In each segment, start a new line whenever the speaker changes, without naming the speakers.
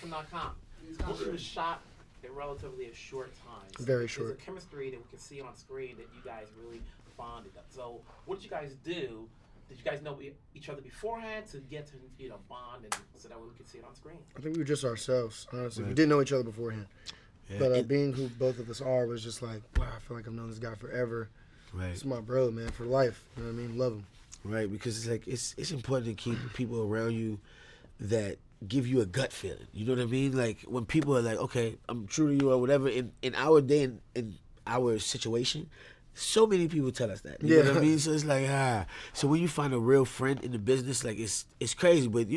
Blackfilm.com. Most of it was shot in relatively a short time. So
Very short.
There's a chemistry that we can see on screen that you guys really bonded up. So what did you guys do? Did you guys know each other beforehand to get to bond and so that way we could see it on screen?
I think we were just ourselves, honestly. We didn't know each other beforehand. Yeah. But being who both of us are was just like, wow, I feel like I've known this guy forever.
Right.
It's my bro, man, for life. You know what I mean? Love him.
Right, because it's like it's important to keep people around you that give you a gut feeling. You know what I mean? Like when people are like, okay, I'm true to you or whatever. In our day, in our situation, so many people tell us that. You know what I mean? So it's like, So when you find a real friend in the business, like it's crazy. But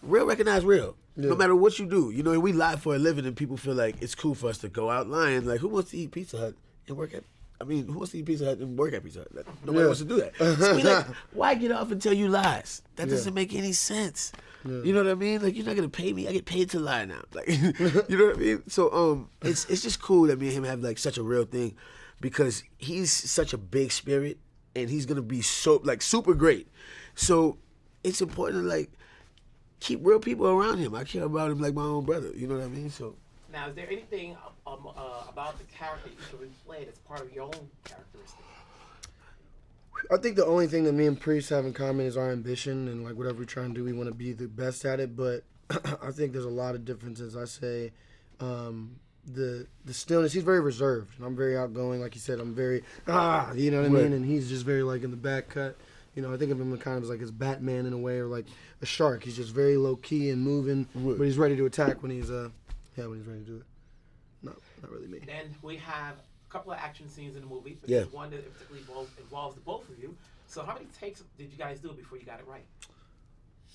real recognize real. Yeah. No matter what you do. We lie for a living and people feel like it's cool for us to go out lying. Like who wants to eat Pizza Hut and work at who wants to eat Pizza Hut and work at Pizza Hut? Like, nobody wants to do that. So we like, why get off and tell you lies? That doesn't make any sense. Yeah. You know what I mean? Like, you're not gonna pay me. I get paid to lie now. Like, you know what I mean? So it's just cool that me and him have like such a real thing, because he's such a big spirit and he's gonna be so like super great. So it's important to like keep real people around him. I care about him like my own brother. You know what I mean? So.
Now, is there anything about the character each of you play that's part of your own characteristic?
I think the only thing that me and Priest have in common is our ambition, and like whatever we're trying to do, we want to be the best at it. But I think there's a lot of differences. I say the stillness. He's very reserved, and I'm very outgoing. Like you said, I'm very you know what I mean. And he's just very like in the back cut. I think of him kind of as like his Batman in a way, or like a shark. He's just very low key and moving, but he's ready to attack when he's when he's ready to do it. No, not really me.
Then we have a couple of action scenes in the movie, but there's one that particularly involves the both of you. So how many takes did you guys do before you got it right?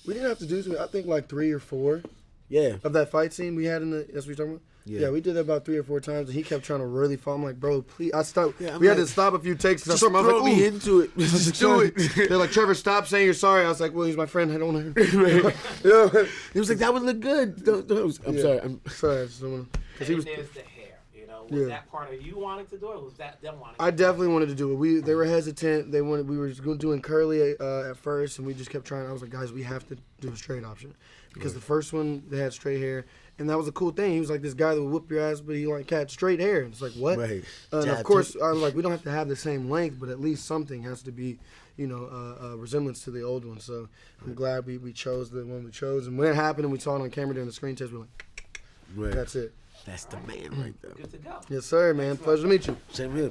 We didn't have to do so. I think like 3 or 4.
Yeah.
Of that fight scene we had that's what you're talking about? Yeah, we did that about 3 or 4 times, and he kept trying to really fall. I'm like, bro, please. I stopped. Yeah, we had to stop a few takes.
Just throw me into it.
Just do it. They're like, Trevor, stop saying you're sorry. I was like, well, he's my friend. I don't want to.
He was like, that would look good. I'm sorry. I'm sorry.
I just don't want to. Because he was. There's the hair. Was that part of you wanting to do it, or was that them wanting to do it?
I definitely wanted to do it. They were hesitant. We were doing curly at first, and we just kept trying. I was like, guys, we have to do a straight option. Because the first one, they had straight hair. And that was a cool thing. He was like this guy that would whoop your ass, but he like had straight hair. And it's like, what?
Right.
And of course, I was like, we don't have to have the same length, but at least something has to be, a resemblance to the old one. So I'm glad we chose the one we chose. And when it happened and we saw it on camera during the screen test, we're like, that's it.
That's the man right there.
Good to go.
Yes, sir, man. Pleasure to meet you.
Same here.